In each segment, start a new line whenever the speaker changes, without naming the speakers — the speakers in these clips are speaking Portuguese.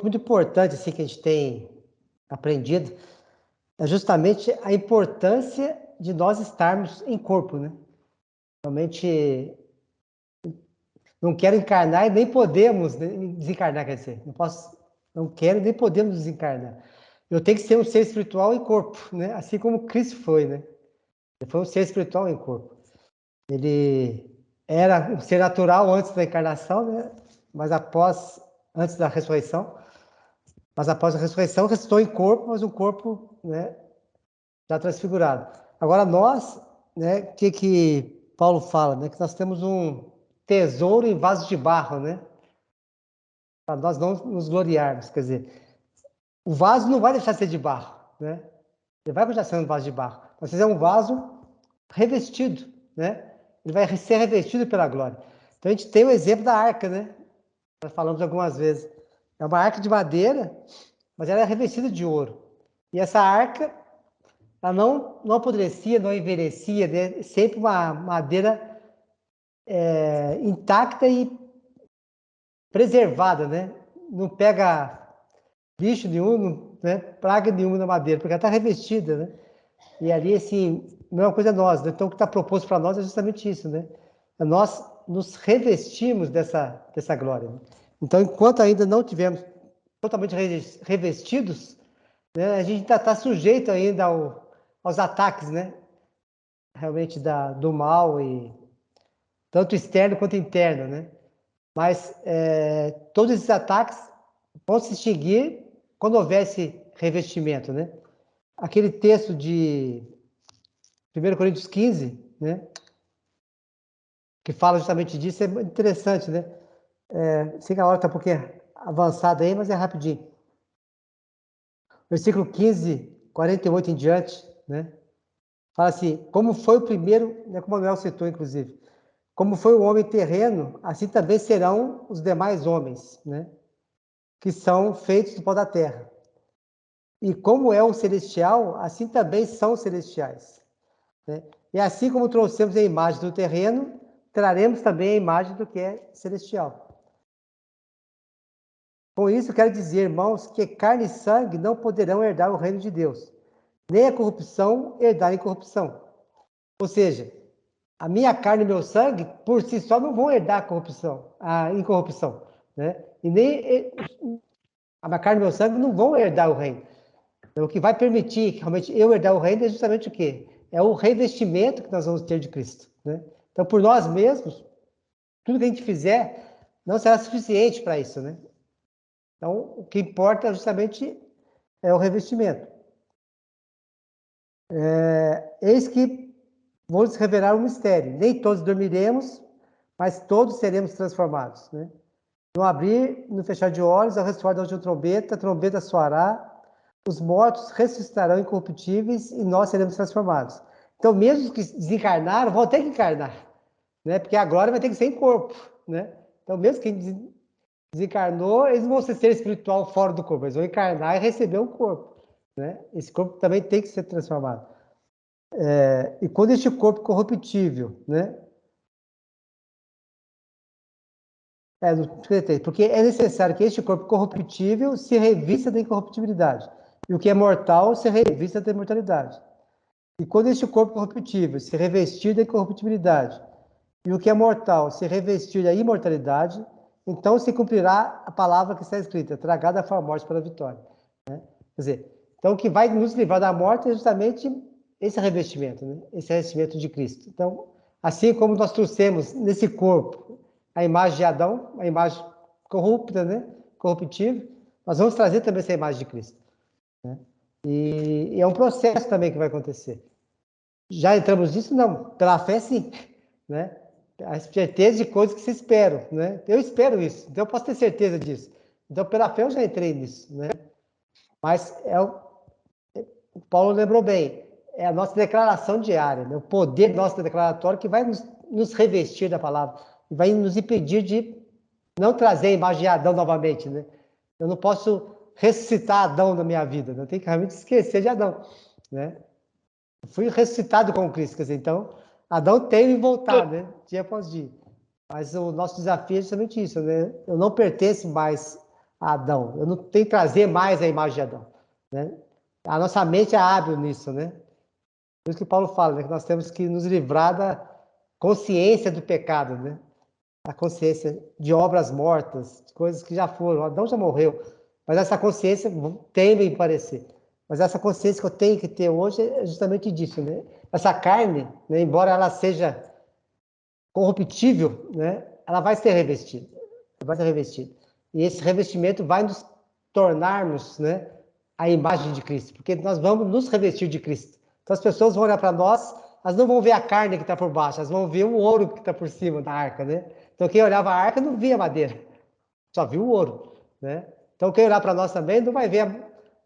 ponto muito importante assim, que a gente tem aprendido é justamente a importância de nós estarmos em corpo, né? Realmente não quero encarnar e nem podemos desencarnar, quer dizer, não quero nem podemos desencarnar. Eu tenho que ser um ser espiritual em corpo, né? Assim como Cristo foi, né? Ele foi um ser espiritual em corpo. Ele era um ser natural antes da encarnação, né? Antes da ressurreição, mas após a ressurreição ressuscitou em corpo, mas um corpo, né, já transfigurado. Agora nós, né, o que Paulo fala, né, que nós temos um tesouro em vaso de barro, né, para nós não nos gloriarmos, quer dizer, o vaso não vai deixar de ser de barro, né, ele vai continuar sendo um vaso de barro, mas é um vaso revestido, né, ele vai ser revestido pela glória. Então a gente tem o exemplo da arca, né, nós falamos algumas vezes, é uma arca de madeira, mas ela é revestida de ouro, e essa arca ela não apodrecia, não envelhecia, né? Sempre uma madeira intacta e preservada, né? Não pega bicho nenhum, né? Praga nenhuma na madeira, porque ela está revestida, né? E ali, assim, não é uma coisa nossa, né? Então o que está proposto para nós é justamente isso, né? Nós nos revestimos dessa glória. Né? Então, enquanto ainda não tivermos totalmente revestidos, né, a gente está sujeito ainda aos ataques, né? Realmente do mal, e tanto externo quanto interno, né? Mas todos esses ataques vão se extinguir quando houver esse revestimento, né? Aquele texto de 1 Coríntios 15, né? Que fala justamente disso, é interessante, né? Sei que a hora está um pouquinho avançada aí, mas é rapidinho. Versículo 15, 48 em diante, né? Fala assim, como foi o primeiro, né, como o Manuel citou, inclusive, como foi o homem terreno, assim também serão os demais homens, né? Que são feitos do pó da terra. E como é o celestial, assim também são os celestiais. Né? E assim como trouxemos a imagem do terreno, traremos também a imagem do que é celestial. Com isso, quero dizer, irmãos, que carne e sangue não poderão herdar o reino de Deus, nem a corrupção herdar a incorrupção. Ou seja, a minha carne e meu sangue, por si só, não vão herdar a incorrupção. Né? E nem a minha carne e meu sangue não vão herdar o reino. Então, o que vai permitir realmente eu herdar o reino é justamente o quê? É o revestimento que nós vamos ter de Cristo. Né? Então, por nós mesmos, tudo que a gente fizer não será suficiente para isso. Né? Então, o que importa justamente é o revestimento. Eis que vou lhes revelar um mistério. Nem todos dormiremos, mas todos seremos transformados. Né? No abrir, no fechar de olhos, ao ressoar da última trombeta, a trombeta soará, os mortos ressuscitarão incorruptíveis e nós seremos transformados. Então, mesmo os que desencarnaram, vão ter que encarnar, né? Porque a glória vai ter que ser em corpo, né? Então, mesmo quem desencarnou, eles não vão ser espiritual fora do corpo, eles vão encarnar e receber um corpo, né? Esse corpo também tem que ser transformado. E quando este corpo corruptível, né? Porque é necessário que este corpo corruptível se revista da incorruptibilidade, e o que é mortal se revista da imortalidade. E quando este corpo corruptível se revestir da incorruptibilidade, e o que é mortal se revestir da imortalidade, então se cumprirá a palavra que está escrita, tragada foi a morte pela vitória. Né? Quer dizer, então o que vai nos livrar da morte é justamente esse revestimento, né? Esse revestimento de Cristo. Então, assim como nós trouxemos nesse corpo a imagem de Adão, a imagem corrupta, né? Corruptível, nós vamos trazer também essa imagem de Cristo. Né? E é um processo também que vai acontecer. Já entramos nisso? Não. Pela fé, sim. Né? A certeza de coisas que se esperam. Né? Eu espero isso. Então, eu posso ter certeza disso. Então, pela fé, eu já entrei nisso. Né? Mas o Paulo lembrou bem. É a nossa declaração diária. Né? O poder nosso declaratório que vai nos revestir da palavra. E vai nos impedir de não trazer a imagem de Adão novamente. Né? Eu não posso ressuscitar Adão na minha vida. Né? Eu tenho que realmente esquecer de Adão. Né? Fui ressuscitado com Cristo, quer dizer, então, Adão tem que voltar, né? Dia após dia. Mas o nosso desafio é justamente isso, né? Eu não pertenço mais a Adão. Eu não tenho que trazer mais a imagem de Adão, né? A nossa mente é hábil nisso, né? Por isso que Paulo fala, né, que nós temos que nos livrar da consciência do pecado, né? A consciência de obras mortas, de coisas que já foram. Adão já morreu, mas essa consciência tem em parecer. Mas essa consciência que eu tenho que ter hoje é justamente disso, né? Essa carne, né, embora ela seja corruptível, né, ela vai ser revestida. Vai ser revestida. E esse revestimento vai nos tornarmos, né, a imagem de Cristo, porque nós vamos nos revestir de Cristo. Então as pessoas vão olhar para nós, elas não vão ver a carne que está por baixo, elas vão ver o ouro que está por cima da arca, né? Então quem olhava a arca não via madeira, só viu o ouro, né? Então quem olhar para nós também não vai ver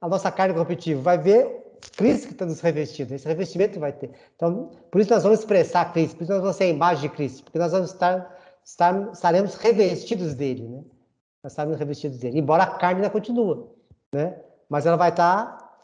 a nossa carne corruptível, vai ver Cristo que está nos revestindo, esse revestimento vai ter. Então, por isso nós vamos expressar Cristo, por isso nós vamos ser a imagem de Cristo, porque nós vamos estaremos revestidos dele, né? Nós estaremos revestidos dele, embora a carne ainda continue, né? Mas ela vai estar,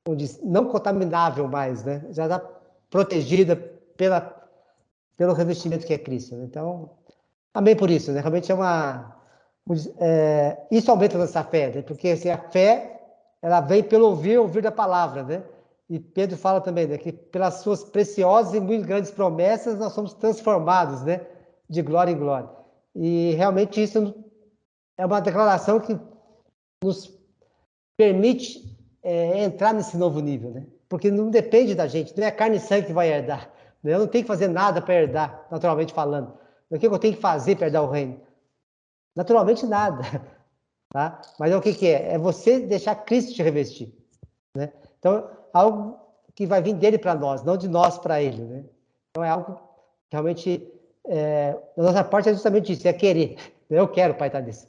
como diz, não contaminável mais, né? Já está protegida pelo revestimento que é Cristo, né? Então, amém por isso, né? Realmente é uma... isso aumenta a nossa fé, né? Porque assim, a fé, ela vem pelo ouvir da palavra, né? E Pedro fala também, né, que pelas suas preciosas e muito grandes promessas nós somos transformados, né, de glória em glória. E realmente isso é uma declaração que nos permite entrar nesse novo nível, né? Porque não depende da gente, não é a carne e sangue que vai herdar, né? Eu não tenho que fazer nada para herdar, naturalmente falando. O que eu tenho que fazer para herdar o reino? Naturalmente nada, tá? Mas é o que é? É você deixar Cristo te revestir, né? Então, algo que vai vir dele para nós, não de nós para ele, né? Então, é algo que realmente, da nossa parte é justamente isso, é querer. Eu quero, Pai, estar nisso.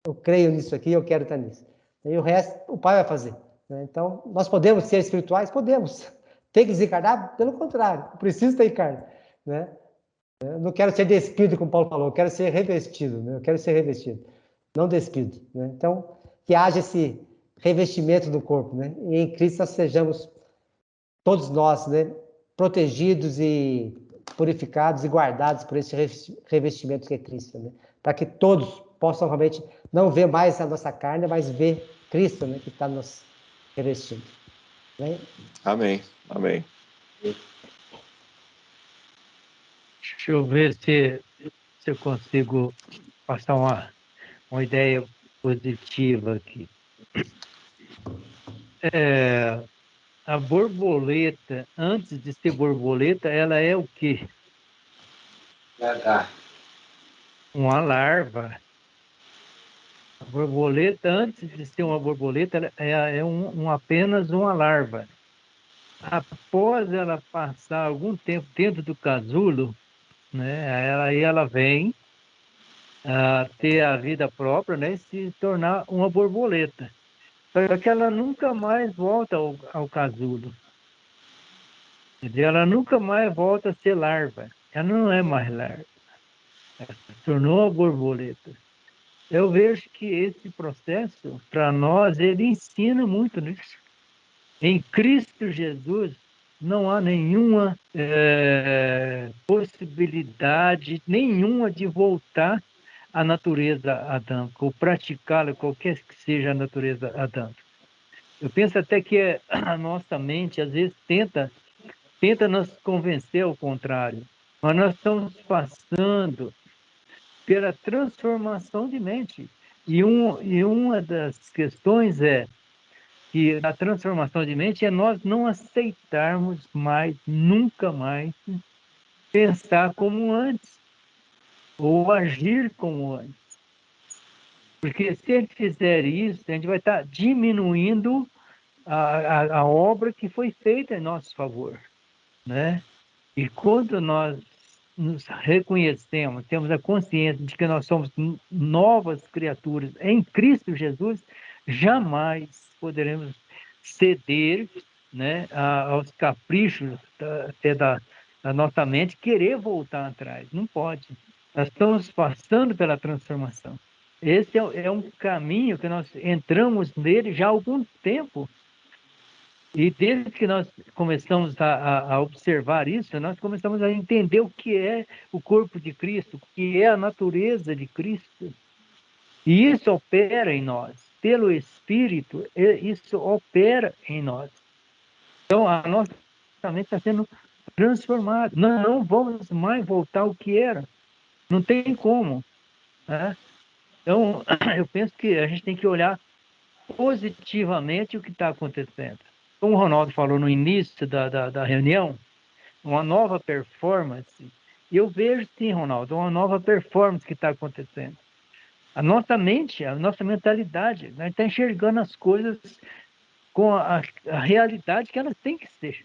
Eu creio nisso aqui, eu quero estar nisso. E o resto, o Pai vai fazer, né? Então, nós podemos ser espirituais? Podemos. Tem que desencarnar? Pelo contrário, preciso ter carne, né? Eu não quero ser despido, como Paulo falou, eu quero ser revestido, né? Eu quero ser revestido, não despido, né? Então, que haja esse revestimento do corpo, né? E em Cristo nós sejamos, todos nós, né, protegidos e purificados e guardados por esse revestimento que é Cristo, né? Para que todos possam realmente não ver mais a nossa carne, mas ver Cristo, né, que está nos revestindo. Né?
Amém, amém.
Deixa eu ver se eu consigo passar uma ideia positiva aqui. A borboleta, antes de ser borboleta, ela é o quê? Uma larva. A borboleta, antes de ser uma borboleta, ela é apenas uma larva. Após ela passar algum tempo dentro do casulo, né, aí ela vem a ter a vida própria, né, e se tornar uma borboleta. Só que ela nunca mais volta ao casulo. Ela nunca mais volta a ser larva. Ela não é mais larva. Ela se tornou uma borboleta. Eu vejo que esse processo, para nós, ele ensina muito nisso. Em Cristo Jesus, não há nenhuma possibilidade nenhuma de voltar à natureza adâmica, ou praticá-la, qualquer que seja a natureza adâmica. Eu penso até que a nossa mente, às vezes, tenta nos convencer ao contrário, mas nós estamos passando pela transformação de mente. E uma das questões é que a transformação de mente é nós não aceitarmos mais, nunca mais, pensar como antes, ou agir como antes. Porque se a gente fizer isso, a gente vai estar diminuindo a obra que foi feita em nosso favor, né? E quando nós nos reconhecemos, temos a consciência de que nós somos novas criaturas em Cristo Jesus, jamais poderemos ceder, né, aos caprichos da nossa mente, querer voltar atrás. Não pode. Nós estamos passando pela transformação. Esse é um caminho que nós entramos nele já há algum tempo. E desde que nós começamos a observar isso, nós começamos a entender o que é o corpo de Cristo, o que é a natureza de Cristo. E isso opera em nós. Pelo Espírito, isso opera em nós. Então, a nossa mente está sendo transformada. Nós não vamos mais voltar ao que era. Não tem como. Né? Então, eu penso que a gente tem que olhar positivamente o que está acontecendo. Como o Ronaldo falou no início da reunião, uma nova performance. Eu vejo, sim, Ronaldo, uma nova performance que está acontecendo. A nossa mente, a nossa mentalidade, nós está enxergando as coisas com a realidade que elas têm que ser.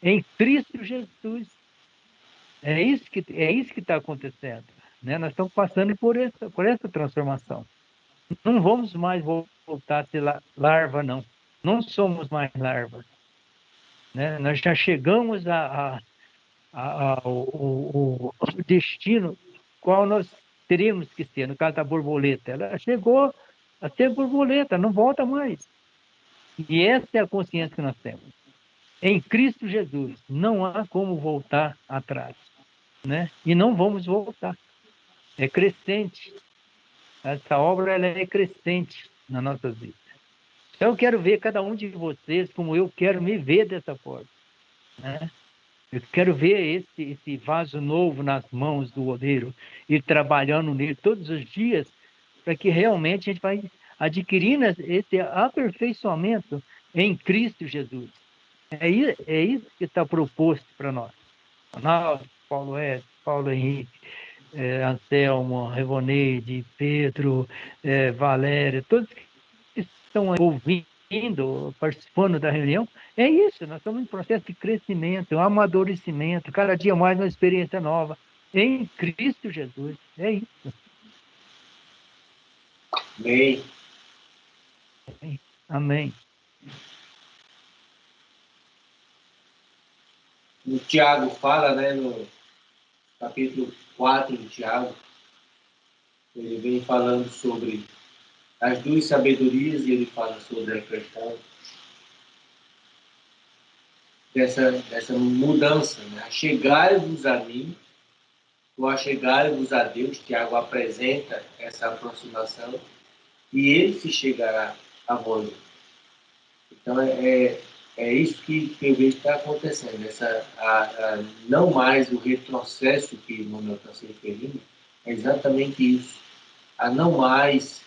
Em Cristo Jesus. É isso que está acontecendo. Né? Nós estamos passando por essa transformação. Não vamos mais voltar a ser larva, não. Não somos mais larvas. Né? Nós já chegamos ao destino qual nós teríamos que ser, no caso da borboleta. Ela chegou a ser borboleta, não volta mais. E essa é a consciência que nós temos. Em Cristo Jesus, não há como voltar atrás. Né? E não vamos voltar. É crescente. Essa obra ela é crescente na nossa vida. Então, eu quero ver cada um de vocês como eu quero me ver dessa forma. Né? Eu quero ver esse vaso novo nas mãos do oleiro, ir trabalhando nele todos os dias, para que realmente a gente vai adquirindo esse aperfeiçoamento em Cristo Jesus. É isso que está proposto para nós. Ronaldo, Paulo Edson, Paulo Henrique, Anselmo, Revoneide, Pedro, Valéria, todos que estão ouvindo, participando da reunião, é isso, nós estamos em processo de crescimento, amadurecimento, cada dia mais uma experiência nova, em Cristo Jesus, é isso.
Amém.
Amém.
O Tiago fala, né, no capítulo 4 de Tiago, ele vem falando sobre as duas sabedorias e ele fala sobre a questão dessa mudança, né? Achegai-vos a mim, ou achegai-vos a Deus. Tiago apresenta essa aproximação e ele se chegará a vós. Então, é isso que eu vejo que está acontecendo. Não mais o retrocesso que o Manuel está se referindo, é exatamente isso. A não mais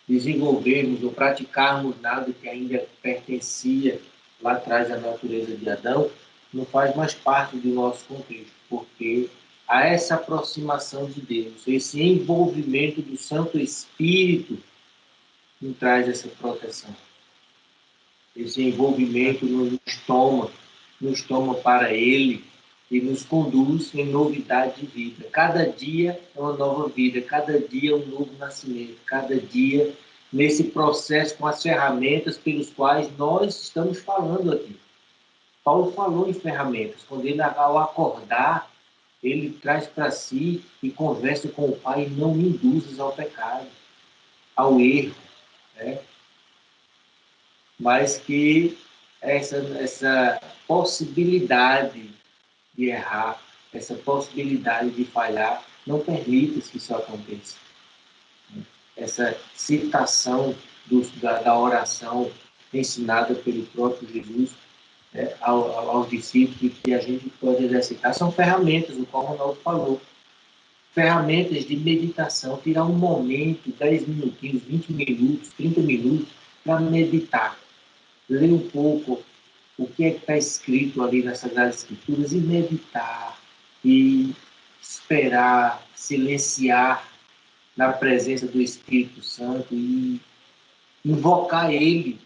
desenvolvermos ou praticarmos nada que ainda pertencia lá atrás à natureza de Adão, não faz mais parte do nosso contexto, porque há essa aproximação de Deus, esse envolvimento do Santo Espírito que traz essa proteção. Esse envolvimento nos toma para Ele e nos conduz em novidade de vida. Cada dia é uma nova vida, cada dia é um novo nascimento, cada dia nesse processo com as ferramentas pelos quais nós estamos falando aqui. Paulo falou em ferramentas, quando ele, ao acordar, ele traz para si e conversa com o Pai: não me induzas ao pecado, ao erro, né? Mas que essa possibilidade de errar, essa possibilidade de falhar, não permita que isso aconteça. Essa citação da oração ensinada pelo próprio Jesus, né, aos discípulos, que a gente pode exercitar, são ferramentas, o qual o Ronaldo falou. Ferramentas de meditação, tirar um momento, 10 minutinhos, 20 minutos, 30 minutos, para meditar. Ler um pouco o que é que está escrito ali nas Sagradas Escrituras e meditar, e esperar, silenciar na presença do Espírito Santo e invocar Ele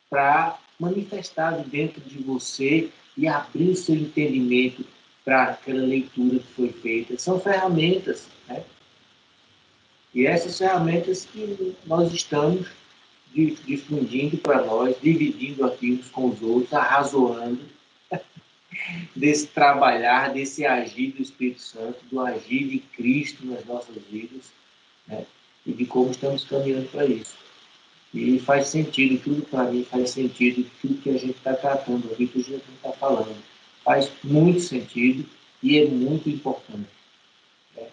para manifestar dentro de você e abrir o seu entendimento para aquela leitura que foi feita. São ferramentas, né? E essas ferramentas que nós estamos difundindo para nós, dividindo aqui uns com os outros, arrazoando desse trabalhar, desse agir do Espírito Santo, do agir de Cristo nas nossas vidas, né? E de como estamos caminhando para isso. E faz sentido, tudo para mim faz sentido, tudo que a gente está tratando aqui, que a gente está falando. Faz muito sentido e é muito importante, né?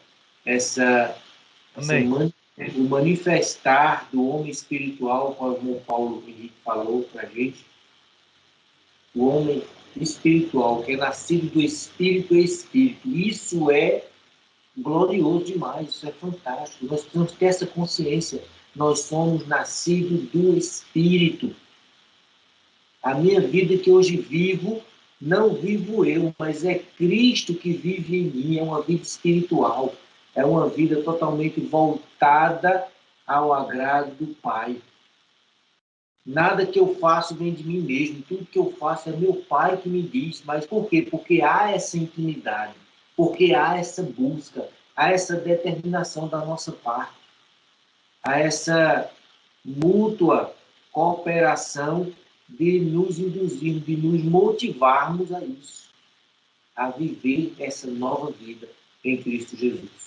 Amém.
O manifestar do homem espiritual, como o Paulo Henrique falou para a gente, o homem espiritual, que é nascido do Espírito e Espírito. Isso é glorioso demais, isso é fantástico. Nós precisamos ter essa consciência. Nós somos nascidos do Espírito. A minha vida que hoje vivo, não vivo eu, mas é Cristo que vive em mim. É uma vida espiritual. É uma vida totalmente voltada ao agrado do Pai. Nada que eu faço vem de mim mesmo. Tudo que eu faço é meu Pai que me diz. Mas por quê? Porque há essa intimidade. Porque há essa busca. Há essa determinação da nossa parte. Há essa mútua cooperação de nos induzirmos, de nos motivarmos a isso. A viver essa nova vida em Cristo Jesus.